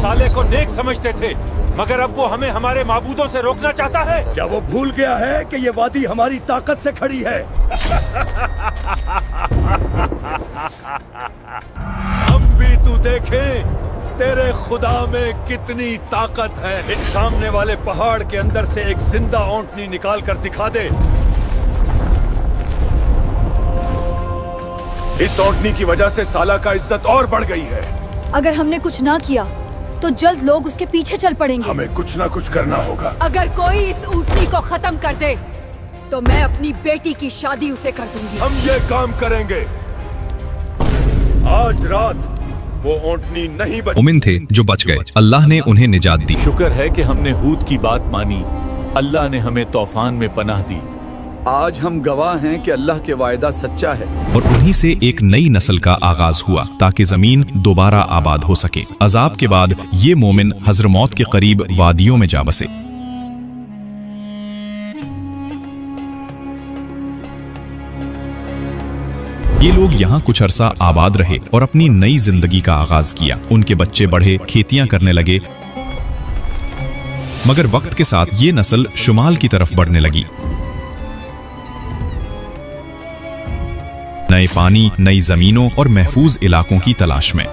साले को नेक समझते थे, मगर अब वो हमें हमारे माबूदों से रोकना चाहता है। क्या वो भूल गया है कि ये वादी हमारी ताकत से खड़ी है? हम भी तू देखे तेरे खुदा में कितनी ताकत है। इस सामने वाले पहाड़ के अंदर से एक जिंदा ऊंटनी निकाल कर दिखा दे। इस ऊंटनी की वजह से साला का इज्जत और बढ़ गई है। अगर हमने कुछ ना किया तो जल्द लोग उसके पीछे चल पड़ेंगे। हमें कुछ ना कुछ करना होगा। अगर कोई इस ऊंटनी को खत्म कर दे तो मैं अपनी बेटी की शादी उसे कर दूंगी। हम ये काम करेंगे। आज रात वो ऊंटनी नहीं बच। मोमिन थे जो बच गए, अल्लाह ने उन्हें निजात दी। शुक्र है कि हमने हूद की बात मानी, अल्लाह ने हमें तूफान में पनाह दी। आज हम गवाह हैं कि अल्लाह के वायदा सच्चा है। और उन्हीं से एक नई नस्ल का आगाज हुआ ताकि जमीन दोबारा आबाद हो सके। अजाब के बाद ये मोमिन हज़रमौत के करीब वादियों में जा बसे। ये लोग यहाँ कुछ अरसा आबाद रहे और अपनी नई जिंदगी का आगाज किया। उनके बच्चे बढ़े, खेतियां करने लगे, मगर वक्त के साथ ये नस्ल शुमाल की तरफ बढ़ने लगी। नए पानी, नई जमीनों और महफूज इलाकों की तलाश में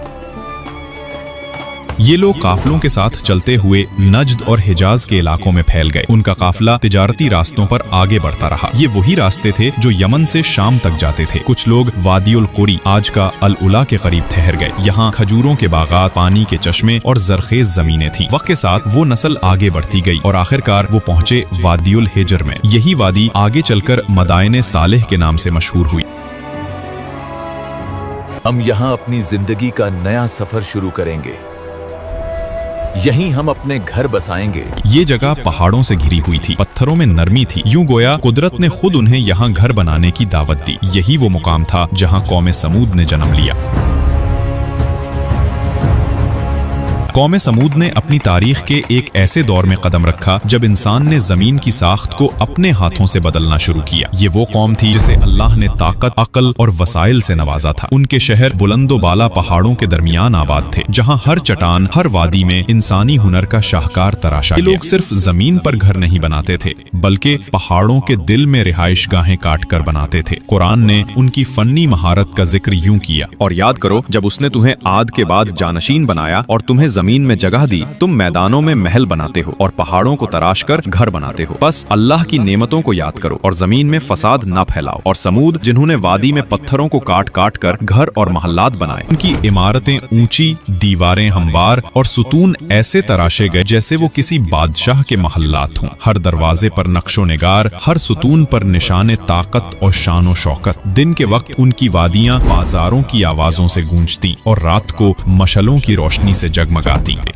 ये लोग काफलों के साथ चलते हुए नज्द और हिजाज के इलाकों में फैल गए। उनका काफिला तिजारती रास्तों पर आगे बढ़ता रहा। ये वही रास्ते थे जो यमन से शाम तक जाते थे। कुछ लोग वादियुल कुरी, आज का अल उला के करीब ठहर गए। यहाँ खजूरों के बागात, पानी के चश्मे और जरखेज जमीनें थी। वक्त के साथ वो नस्ल आगे बढ़ती गई और आखिरकार वो पहुंचे वादियुल हिजर में। यही वादी आगे चलकर मदायने सालेह के नाम से मशहूर हुई। हम यहाँ अपनी जिंदगी का नया सफर शुरू करेंगे। यहीं हम अपने घर बसाएंगे। ये जगह पहाड़ों से घिरी हुई थी, पत्थरों में नरमी थी। यूं गोया कुदरत ने खुद उन्हें यहाँ घर बनाने की दावत दी। यही वो मुकाम था जहाँ कौम समूद ने जन्म लिया। कौम समूद ने अपनी तारीख के एक ऐसे दौर में कदम रखा जब इंसान ने जमीन की साख्त को अपने हाथों से बदलना शुरू किया। ये वो कौम थी जिसे अल्लाह ने ताकत, अक्ल और वसाइल से नवाजा था। उनके शहर बुलंदो बाला पहाड़ों के दरमियान आबाद थे, जहाँ हर चट्टान, हर वादी में इंसानी हुनर का शाहकार तराशा। ये लोग सिर्फ जमीन पर घर नहीं बनाते थे, बल्कि पहाड़ों के दिल में रिहाइश गाहें काट कर बनाते थे। कुरान ने उनकी फन्नी महारत का जिक्र यूं किया, और याद करो जब उसने तुम्हें आद के बाद जानशीन बनाया और तुम्हें जमीन में जगह दी, तुम मैदानों में महल बनाते हो और पहाड़ों को तराश कर घर बनाते हो। बस अल्लाह की नेमतों को याद करो और जमीन में फसाद न फैलाओ। और समूद, जिन्होंने वादी में पत्थरों को काट काट कर घर और महल्लात बनाए, उनकी इमारतें ऊंची, दीवारें हमवार और सुतून ऐसे तराशे गए जैसे वो किसी बादशाह के महल्लात हों। हर दरवाजे पर नक्शो निगार, हर सुतून पर निशाने ताकत और शानो शौकत। दिन के वक्त उनकी वादियां बाजारों की आवाजों से गूंजती और रात को मशलों की रोशनी से जगमगाती।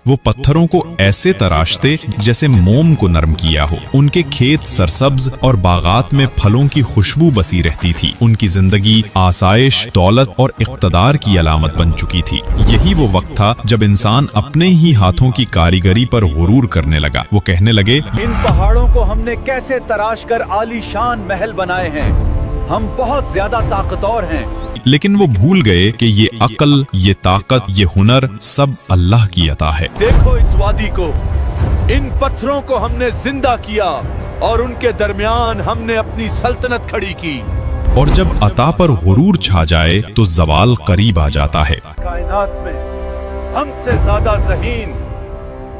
वो पत्थरों को ऐसे तराशते जैसे मोम को नरम किया हो। उनके खेत सरसब्ज और बागात में फलों की खुशबू बसी रहती थी। उनकी जिंदगी आसाइश, दौलत और इक़्तिदार की अलामत बन चुकी थी। यही वो वक्त था जब इंसान अपने ही हाथों की कारीगरी पर गुरूर करने लगा। वो कहने लगे, इन पहाड़ों को हमने कैसे तराश कर आलीशान महल बनाए हैं। हम बहुत ज्यादा ताकतवर हैं। लेकिन वो भूल गए कि ये अक्ल, ये ताकत, ये हुनर सब अल्लाह की अता है। देखो इस वादी को, इन पत्थरों को हमने जिंदा किया और उनके दरमियान हमने अपनी सल्तनत खड़ी की। और जब अता पर गुरूर छा जाए तो जवाल करीब आ जाता है। कायनात में हमसे ज्यादा ज़हीन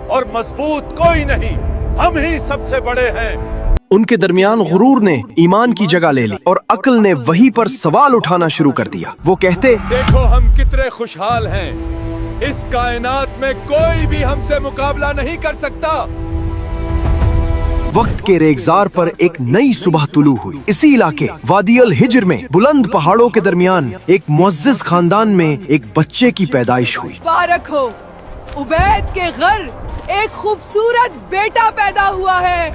और मजबूत कोई नहीं, हम ही सबसे बड़े हैं। उनके दरमियान गुरूर ने ईमान की जगह ले ली और अक्ल ने वही पर सवाल उठाना शुरू कर दिया। वो कहते, देखो हम कितने खुशहाल हैं। इस कायनात में कोई भी हमसे मुकाबला नहीं कर सकता। वक्त के रेगजार पर एक नई सुबह तुलू हुई। इसी इलाके वादियुल हिजर में बुलंद पहाड़ों के दरमियान एक मुअज़्ज़िज़ खानदान में एक बच्चे की पैदाइश हुई। मुबारक हो, उबैद के घर एक खूबसूरत बेटा पैदा हुआ है।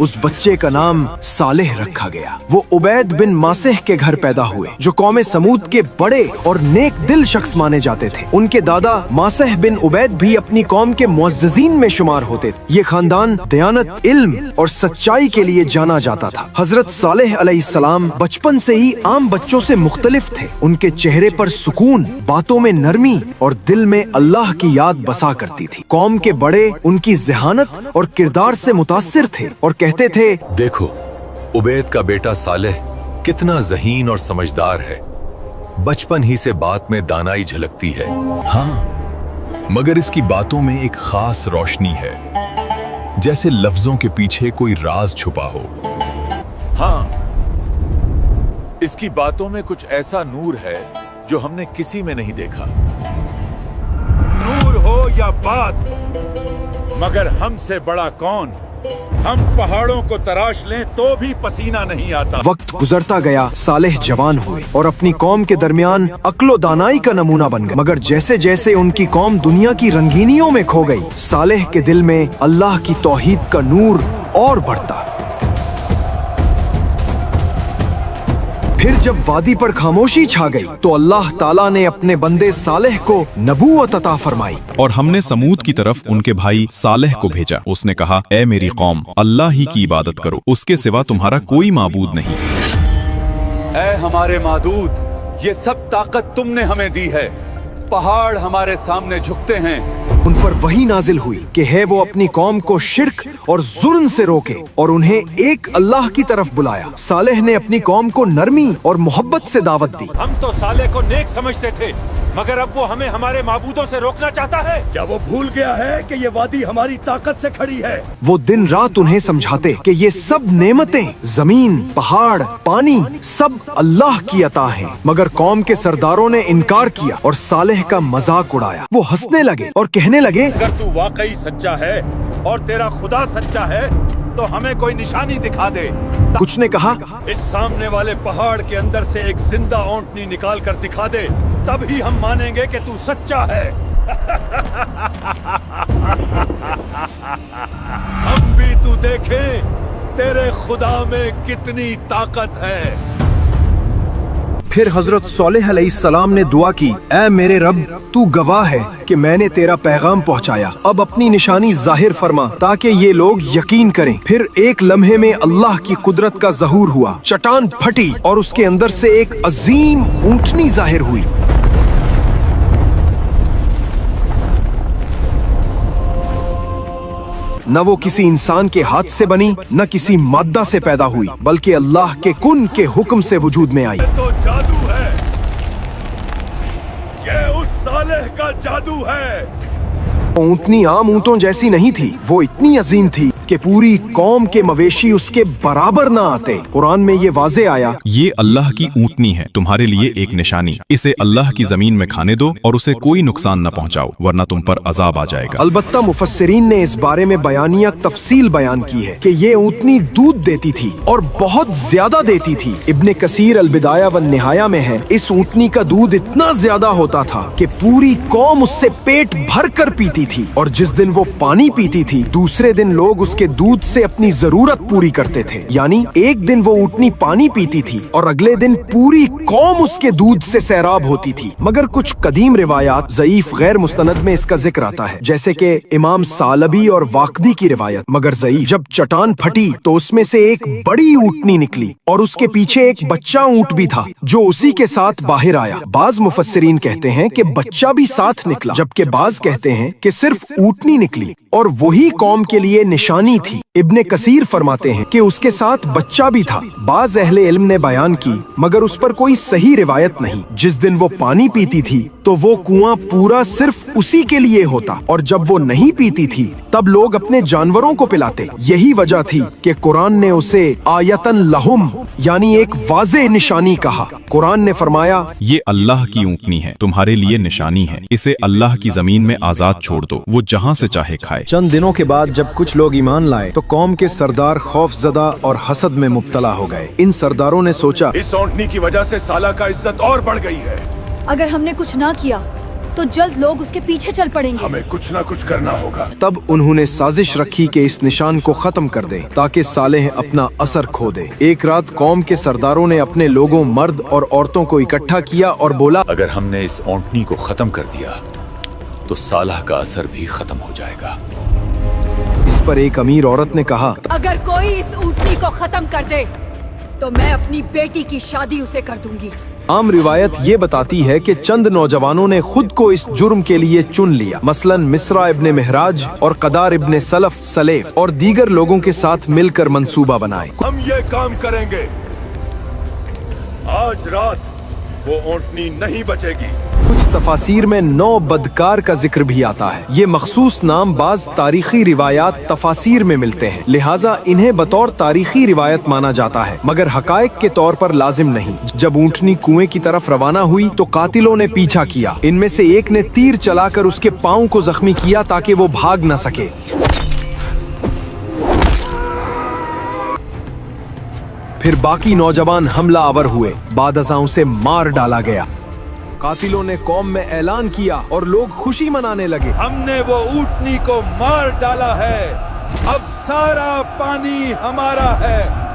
उस बच्चे का नाम सालेह रखा गया। वो उबैद बिन मासेह के घर पैदा हुए, जो कौम समूद के बड़े और नेक दिल शख्स माने जाते थे। उनके दादा मासेह बिन उबैद भी अपनी कौम के मुअज़्ज़िज़ीन में शुमार होते थे। ये खानदान दयानत, इल्म और सच्चाई के लिए जाना जाता था। हजरत सालेह अलैहिस्सलाम बचपन से ही आम बच्चों से मुख्तलिफ थे। उनके चेहरे पर सुकून, बातों में नरमी और दिल में अल्लाह की याद बसा करती थी। कौम के बड़े उनकी ज़हानत और किरदार से मुतासिर थे और कहते थे, देखो उबैद का बेटा सालेह कितना ज़हीन और समझदार है। बचपन ही से बात में दानाई झलकती है। हाँ, मगर इसकी बातों में एक खास रोशनी है, जैसे लफ्जों के पीछे कोई राज छुपा हो। हाँ, इसकी बातों में कुछ ऐसा नूर है जो हमने किसी में नहीं देखा। नूर हो या बात, मगर हमसे बड़ा कौन? हम पहाड़ों को तराश लें तो भी पसीना नहीं आता। वक्त गुजरता गया, सालेह जवान हुए और अपनी कौम के दरमियान अक्लो दानाई का नमूना बन गए। मगर जैसे जैसे उनकी कौम दुनिया की रंगीनियों में खो गई, सालेह के दिल में अल्लाह की तौहीद का नूर और बढ़ता। फिर जब वादी पर खामोशी छा गई तो अल्लाह ताला ने अपने बंदे सालेह को नबूवत अता फरमाई और हमने समूद की तरफ उनके भाई सालेह को भेजा। उसने कहा, ए मेरी कौम, अल्लाह ही की इबादत करो, उसके सिवा तुम्हारा कोई माबूद नहीं। ऐ हमारे मादूद, ये सब ताकत तुमने हमें दी है। पहाड़ हमारे सामने झुकते हैं। उन पर वही नाजिल हुई कि है वो अपनी कौम को शिर्क और जुल्म से रोके और उन्हें एक अल्लाह की तरफ बुलाया। सालेह ने अपनी कौम को नरमी और मोहब्बत से दावत दी। हम तो सालेह को नेक समझते थे, मगर अब वो हमें हमारे माबूदों से रोकना चाहता है। क्या वो भूल गया है कि ये वादी हमारी ताकत से खड़ी है? वो दिन रात उन्हें समझाते कि ये सब नेमतें, जमीन, पहाड़, पानी, सब अल्लाह की अता हैं। मगर कौम के सरदारों ने इनकार किया और सालेह का मजाक उड़ाया। वो हंसने लगे और कहने लगे, अगर तू वाकई सच्चा है और तेरा खुदा सच्चा है तो हमें कोई निशानी दिखा दे। कुछ ने कहा, इस सामने वाले पहाड़ के अंदर से एक जिंदा ऊंटनी निकाल कर दिखा दे, तभी हम मानेंगे कि तू सच्चा है। हम भी तू देखें तेरे खुदा में कितनी ताकत है। फिर हजरत सालेह अलैहिस्सलाम ने दुआ की, ऐ मेरे रब, तू गवाह है कि मैंने तेरा पैगाम पहुंचाया। अब अपनी निशानी जाहिर फरमा ताकि ये लोग यकीन करें। फिर एक लम्हे में अल्लाह की कुदरत का ज़हूर हुआ। चट्टान फटी और उसके अंदर से एक अजीम ऊंटनी जाहिर हुई। न वो किसी इंसान के हाथ से बनी, न किसी मादा से पैदा हुई, बल्कि अल्लाह के कुन के हुक्म से वजूद में आई। तो जादू है, ये उस सालेह का जादू है। ऊंटनी आम ऊंटों जैसी नहीं थी, वो इतनी अजीम थी कि पूरी कौम के मवेशी उसके बराबर न आते। कुरान में ये वाज़े आया, ये अल्लाह की ऊंटनी है, तुम्हारे लिए एक निशानी। इसे अल्लाह की जमीन में खाने दो और उसे कोई नुकसान न पहुंचाओ, वरना तुम पर अजाब आ जाएगा। अलबत्ता मुफस्सिरीन ने इस बारे में बयानिया तफसील बयान की है कि ये ऊंटनी दूध देती थी और बहुत ज्यादा देती थी। इब्ने कसीर अल बिदाया व निहाया में है, इस ऊंटनी का दूध इतना ज्यादा होता था कि पूरी कौम उससे पेट भर कर पीती थी, और जिस दिन वो पानी पीती थी, दूसरे दिन लोग उसके दूध से अपनी जरूरत पूरी करते थे। यानी एक दिन वो ऊंटनी पानी पीती थी और अगले दिन पूरी कौम उसके दूध से सैराब होती थी। मगर कुछ कदीम रिवायात ज़ईफ गैर मुस्तनद में इसका जिक्र आता है, जैसे कि इमाम सालबी और वाकदी की रिवायत, मगर ज़ईफ। जब चट्टान फटी तो उसमें से एक बड़ी ऊंटनी निकली और उसके पीछे एक बच्चा ऊंट भी था जो उसी के साथ बाहर आया। बाज मुफस्सिरीन कहते हैं कि बच्चा भी साथ निकला, जबकि बाज कहते हैं कि सिर्फ ऊंटनी निकली और वही कौम के लिए निशानी थी। इब्ने कसीर फरमाते हैं कि उसके साथ बच्चा भी था। बाज अहले इल्म ने बयान की, मगर उस पर कोई सही रिवायत नहीं। जिस दिन वो पानी पीती थी तो वो कुआं पूरा सिर्फ उसी के लिए होता, और जब वो नहीं पीती थी तब लोग अपने जानवरों को पिलाते। यही वजह थी कि कुरान ने उसे आयतन लहुम, यानी एक वाज़ेह निशानी कहा। कुरान ने फरमाया, ये अल्लाह की ऊंटनी है, तुम्हारे लिए निशानी है, इसे अल्लाह की जमीन में आजाद छोड़ दो, वो जहाँ से चाहे खाए। चंद दिनों के बाद जब कुछ लोग ईमान लाए तो कौम के सरदार खौफजदा और हसद में मुब्तला हो गए। इन सरदारों ने सोचा, इस ऊंटनी की वजह से साला का इज्जत और बढ़ गई है। अगर हमने कुछ ना किया तो जल्द लोग उसके पीछे चल पड़ेंगे। हमें कुछ ना कुछ करना होगा। तब उन्होंने साजिश रखी कि इस निशान को खत्म कर दें ताकि सालेह अपना असर खो दे। एक रात कौम के सरदारों ने अपने लोगों, मर्द और औरतों को इकट्ठा किया और बोला, अगर हमने इस ऊंटनी को खत्म कर दिया तो सालह का असर भी खत्म हो जाएगा। इस पर एक अमीर औरत ने कहा, अगर कोई इस ऊँटनी को खत्म कर दे तो मैं अपनी बेटी की शादी उसे कर दूंगी। आम रिवायत ये बताती है कि चंद नौजवानों ने खुद को इस जुर्म के लिए चुन लिया। मसलन मिस्रा इब्ने महराज और कदार इब्ने सलफ सलेफ और दीगर लोगों के साथ मिलकर मंसूबा बनाए। हम ये काम करेंगे। आज रात वो ऊँटनी नहीं बचेगी। कुछ तफासिर में 9 बदकार का जिक्र भी आता है। ये मखसूस नाम बाज तारीखी रिवायात तफासिर में मिलते हैं, लिहाजा इन्हें बतौर तारीखी रिवायत माना जाता है, मगर हकायक के तौर पर लाजिम नहीं। जब ऊँटनी कुएं की तरफ रवाना हुई तो कातिलों ने पीछा किया। इनमें से एक ने तीर चलाकर उसके पाँव को जख्मी किया ताकि वो भाग न सके। फिर बाकी नौजवान हमला आवर हुए, बादशाह उसे मार डाला गया। कातिलों ने कौम में ऐलान किया और लोग खुशी मनाने लगे। हमने वो ऊँटनी को मार डाला है, अब सारा पानी हमारा है।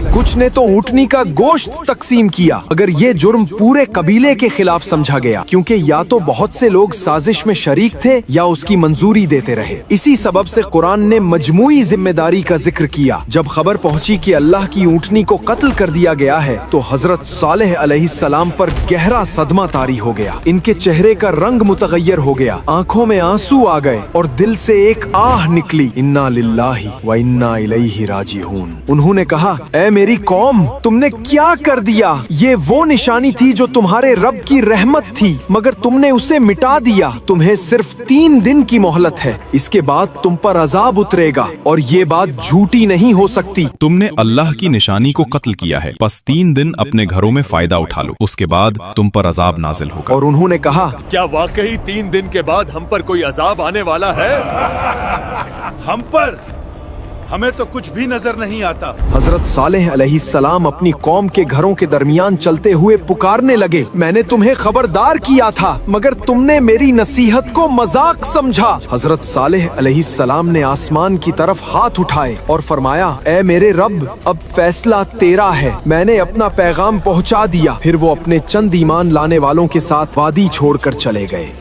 कुछ ने तो ऊँटनी का गोश्त तकसीम किया, मगर ये जुर्म पूरे कबीले के खिलाफ समझा गया, क्योंकि या तो बहुत से लोग साजिश में शरीक थे या उसकी मंजूरी देते रहे। इसी सबब से कुरान ने मजमूई जिम्मेदारी का जिक्र किया। जब खबर पहुंची कि अल्लाह की ऊँटनी को कत्ल कर दिया गया है तो हजरत सालेह अलैहिस्सलाम पर गहरा सदमा तारी हो गया। इनके चेहरे का रंग मुतगय्यर हो गया, आंखों में आंसू आ गए और दिल से एक आह निकली, इन्ना लिल्लाहि व इन्ना इलैहि राजिऊन। उन्होंने कहा, ऐ मेरी कौम, तुमने क्या कर दिया? ये वो निशानी थी जो तुम्हारे रब की रहमत थी, मगर तुमने उसे मिटा दिया। तुम्हें सिर्फ 3 दिन की मोहलत है, इसके बाद तुम पर अजाब उतरेगा और ये बात झूठी नहीं हो सकती। तुमने अल्लाह की निशानी को कत्ल किया है, बस 3 दिन अपने घरों में फायदा उठा लो, उसके बाद तुम पर अजाब नाजिल होगा। और उन्होंने कहा, क्या वाकई 3 दिन के बाद हम पर कोई अजाब आने वाला है? हम पर? हमें तो कुछ भी नजर नहीं आता। हजरत सालेह अलैहिस्सलाम अपनी कौम के घरों के दरमियान चलते हुए पुकारने लगे, मैंने तुम्हें खबरदार किया था, मगर तुमने मेरी नसीहत को मजाक समझा। हजरत सालेह अलैहिस्सलाम ने आसमान की तरफ हाथ उठाए और फरमाया, ऐ मेरे रब, अब फैसला तेरा है, मैंने अपना पैगाम पहुंचा दिया। फिर वो अपने चंद ईमान लाने वालों के साथ वादी छोड़कर चले गए।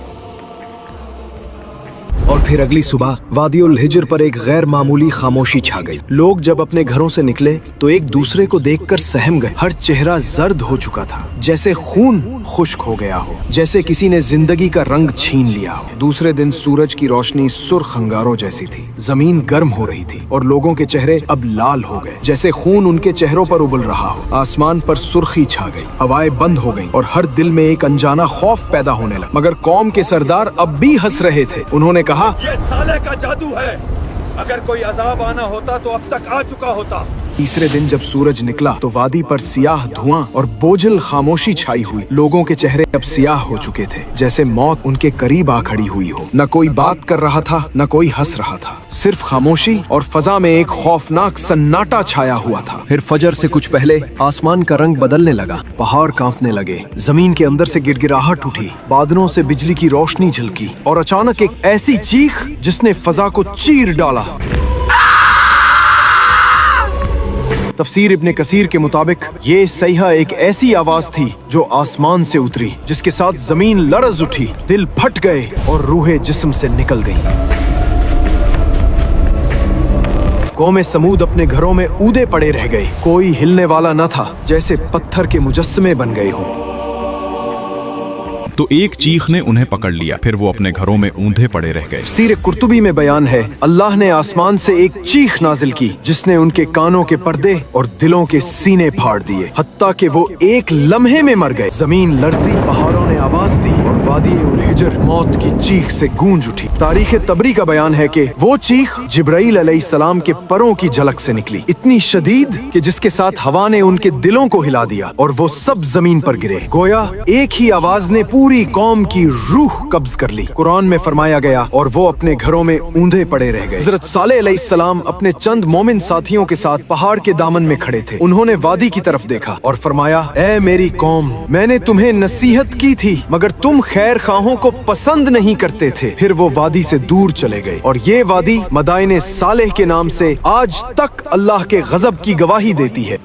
और फिर अगली सुबह वादी उल हिज्र पर एक गैर मामूली खामोशी छा गई। लोग जब अपने घरों से निकले तो एक दूसरे को देखकर सहम गए। हर चेहरा जर्द हो चुका था, जैसे खून खुश्क हो गया हो, जैसे किसी ने जिंदगी का रंग छीन लिया हो। दूसरे दिन सूरज की रोशनी सुर्ख अंगारों जैसी थी, जमीन गर्म हो रही थी और लोगों के चेहरे अब लाल हो गए, जैसे खून उनके चेहरों पर उबल रहा हो। आसमान पर सुर्खी छा गई, हवाएं बंद हो गईं और हर दिल में एक अनजाना खौफ पैदा होने लगा। मगर कौम के सरदार अब भी हंस रहे थे। उन्होंने कहा, ये साले का जादू है, अगर कोई अजाब आना होता तो अब तक आ चुका होता। तीसरे दिन जब सूरज निकला तो वादी पर सियाह धुआं और बोझिल खामोशी छाई हुई। लोगों के चेहरे अब सियाह हो चुके थे, जैसे मौत उनके करीब आ खड़ी हुई हो। न कोई बात कर रहा था, न कोई हंस रहा था, सिर्फ खामोशी और फजा में एक खौफनाक सन्नाटा छाया हुआ था। फिर फजर से कुछ पहले आसमान का रंग बदलने लगा, पहाड़ कांपने लगे, जमीन के अंदर से गिड़गिड़ाहट उठी, बादलों से बिजली की रोशनी झलकी और अचानक एक ऐसी चीख जिसने फजा को चीर डाला। तफसीर इब्ने कसीर के मुताबिक ये सैहा एक ऐसी आवाज थी जो आसमान से उतरी, जिसके साथ जमीन लरज उठी, दिल फट गए और रूहें जिस्म से निकल गईं। कौम समूद अपने घरों में ऊदे पड़े रह गए, कोई हिलने वाला न था, जैसे पत्थर के मुजस्समे बन गए हों। तो एक चीख ने उन्हें पकड़ लिया, फिर वो अपने घरों में ऊंधे पड़े रह गए। तफसीर कुर्तुबी में बयान है, अल्लाह ने आसमान से एक चीख नाजिल की जिसने उनके कानों के पर्दे और दिलों के सीने फाड़ दिए, हत्ता कि वो एक लम्हे में मर गए। जमीन लर्जी, पहाड़ों ने आवाज दी और वादी उल हिज्र मौत की चीख से गूंज उठी। तारीख तबरी का बयान है कि वो चीख जिब्राइल अलैहिस्सलाम के परों की झलक से निकली, इतनी शदीद कि जिसके साथ हवा ने उनके दिलों को हिला दिया और वो सब जमीन पर गिरे। गोया एक ही आवाज ने पूरी कौम की रूह कब्ज कर ली। कुरान में फरमाया गया, और वो अपने घरों में ऊंधे पड़े रह गए। हजरत सालेह अलैहिस्सलाम अपने चंद मोमिन साथियों के साथ पहाड़ के दामन में खड़े थे। उन्होंने वादी की तरफ देखा और फरमाया, ऐ मेरी कौम, मैंने तुम्हें नसीहत की थी دی مگر تم خیر خواہوں کو پسند نہیں کرتے تھے، پھر وہ وادی سے دور چلے گئے، اور یہ وادی مدائن صالح کے نام سے آج تک اللہ کے غضب کی گواہی دیتی ہے۔